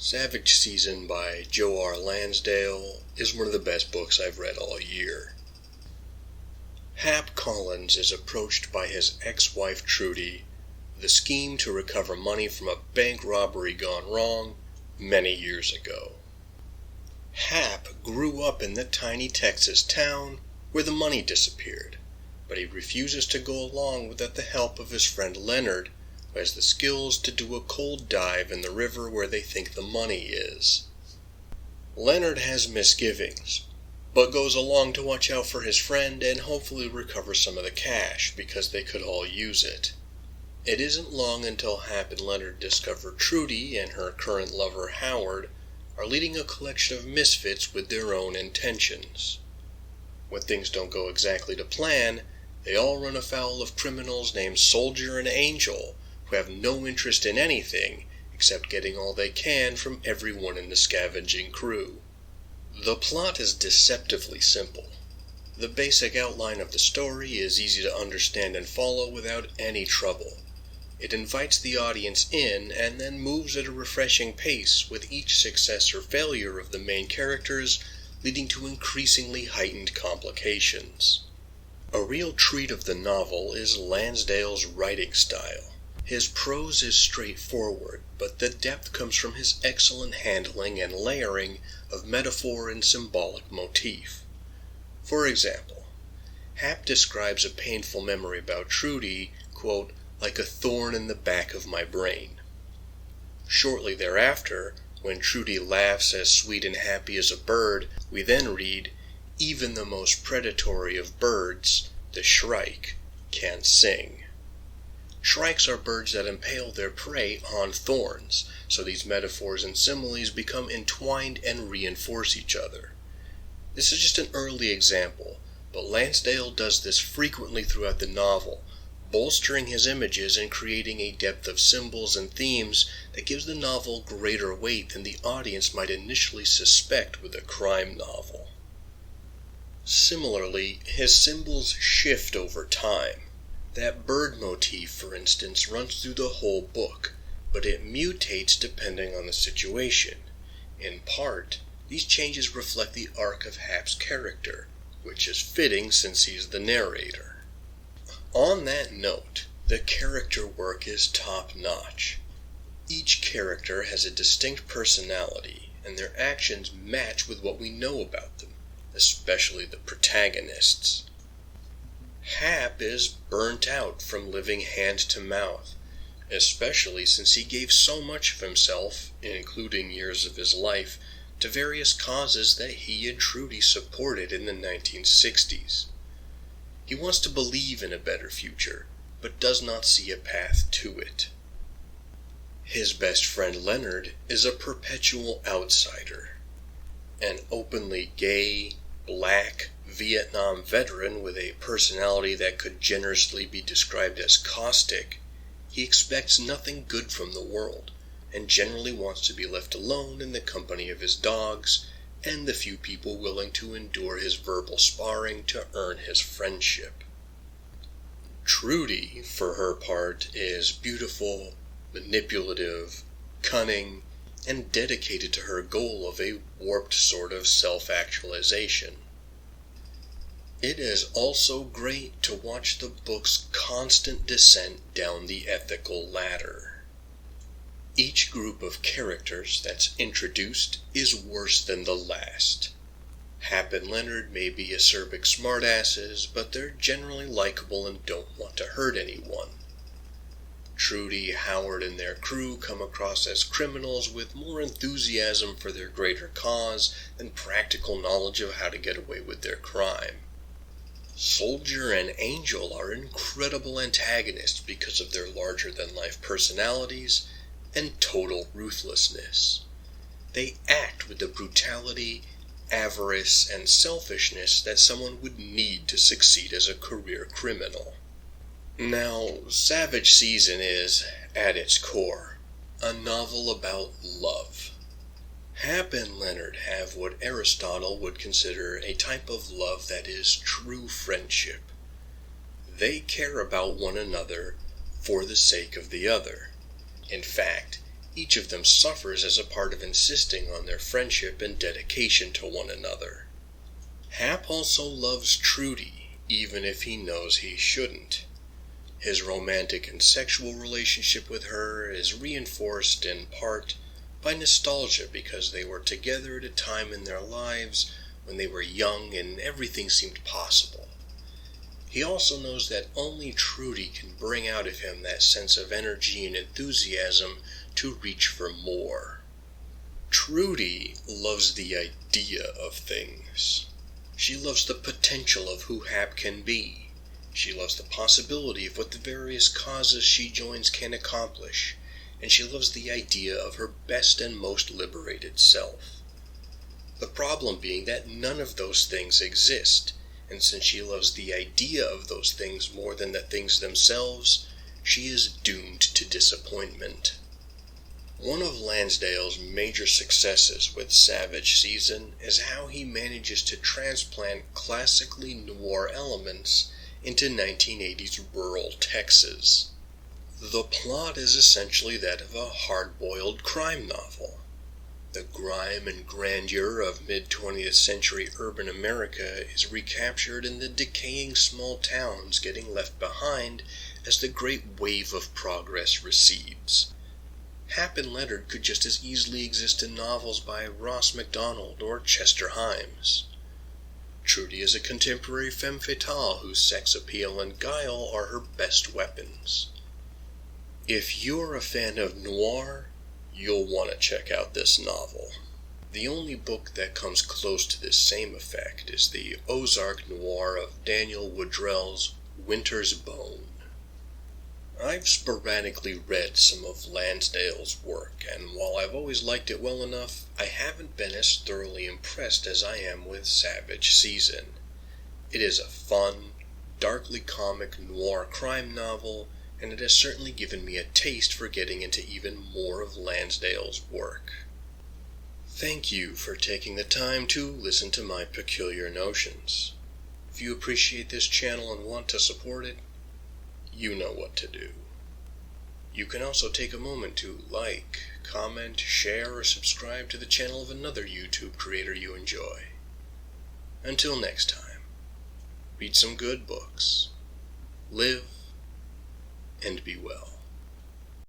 Savage Season by Joe R. Lansdale is one of the best books I've read all year. Hap Collins is approached by his ex-wife Trudy with a scheme to recover money from a bank robbery gone wrong many years ago. Hap grew up in the tiny Texas town where the money disappeared, but he refuses to go along without the help of his friend Leonard, who has the skills to do a cold dive in the river where they think the money is. Leonard has misgivings, but goes along to watch out for his friend and hopefully recover some of the cash because they could all use it. It isn't long until Hap and Leonard discover Trudy and her current lover Howard are leading a collection of misfits with their own intentions. When things don't go exactly to plan, they all run afoul of criminals named Soldier and Angel, who have no interest in anything except getting all they can from everyone in the scavenging crew. The plot is deceptively simple. The basic outline of the story is easy to understand and follow without any trouble. It invites the audience in and then moves at a refreshing pace, with each success or failure of the main characters leading to increasingly heightened complications. A real treat of the novel is Lansdale's writing style. His prose is straightforward, but the depth comes from his excellent handling and layering of metaphor and symbolic motif. For example, Hap describes a painful memory about Trudy, quote, like a thorn in the back of my brain. Shortly thereafter, when Trudy laughs as sweet and happy as a bird, we then read, even the most predatory of birds, the shrike, can't sing. Shrikes are birds that impale their prey on thorns, so these metaphors and similes become entwined and reinforce each other. This is just an early example, but Lansdale does this frequently throughout the novel, bolstering his images and creating a depth of symbols and themes that gives the novel greater weight than the audience might initially suspect with a crime novel. Similarly, his symbols shift over time. That bird motif, for instance, runs through the whole book, but it mutates depending on the situation. In part, these changes reflect the arc of Hap's character, which is fitting since he's the narrator. On that note, the character work is top-notch. Each character has a distinct personality, and their actions match with what we know about them, especially the protagonists. Hap is burnt out from living hand to mouth, especially since he gave so much of himself, including years of his life, to various causes that he and Trudy supported in the 1960s. He wants to believe in a better future, but does not see a path to it. His best friend Leonard is a perpetual outsider, an openly gay, black, Vietnam veteran with a personality that could generously be described as caustic. He expects nothing good from the world, and generally wants to be left alone in the company of his dogs, and the few people willing to endure his verbal sparring to earn his friendship. Trudy, for her part, is beautiful, manipulative, cunning, and dedicated to her goal of a warped sort of self-actualization. It is also great to watch the book's constant descent down the ethical ladder. Each group of characters that's introduced is worse than the last. Hap and Leonard may be acerbic smartasses, but they're generally likable and don't want to hurt anyone. Trudy, Howard, and their crew come across as criminals with more enthusiasm for their greater cause than practical knowledge of how to get away with their crime. Soldier and Angel are incredible antagonists because of their larger-than-life personalities and total ruthlessness. They act with the brutality, avarice, and selfishness that someone would need to succeed as a career criminal. Now, Savage Season is, at its core, a novel about love. Hap and Leonard have what Aristotle would consider a type of love that is true friendship. They care about one another for the sake of the other. In fact, Each of them suffers as a part of insisting on their friendship and dedication to one another. Hap also loves Trudy, even if he knows he shouldn't. His romantic and sexual relationship with her is reinforced in part by nostalgia because they were together at a time in their lives when they were young and everything seemed possible. He also knows that only Trudy can bring out of him that sense of energy and enthusiasm to reach for more. Trudy loves the idea of things. She loves the potential of who Hap can be. She loves the possibility of what the various causes she joins can accomplish, and she loves the idea of her best and most liberated self. The problem being that none of those things exist, and since she loves the idea of those things more than the things themselves, she is doomed to disappointment. One of Lansdale's major successes with Savage Season is how he manages to transplant classically noir elements into 1980s rural Texas. The plot is essentially that of a hard-boiled crime novel. The grime and grandeur of mid-20th century urban America is recaptured in the decaying small towns getting left behind as the great wave of progress recedes. Hap and Leonard could just as easily exist in novels by Ross MacDonald or Chester Himes. Trudy is a contemporary femme fatale whose sex appeal and guile are her best weapons. If you're a fan of noir, you'll want to check out this novel. The only book that comes close to this same effect is the Ozark noir of Daniel Woodrell's Winter's Bone. I've sporadically read some of Lansdale's work, and while I've always liked it well enough, I haven't been as thoroughly impressed as I am with Savage Season. It is a fun, darkly comic noir crime novel, and it has certainly given me a taste for getting into even more of Lansdale's work. Thank you for taking the time to listen to my peculiar notions. If you appreciate this channel and want to support it, you know what to do. You can also take a moment to like, comment, share, or subscribe to the channel of another YouTube creator you enjoy. Until next time, read some good books, live, and be well.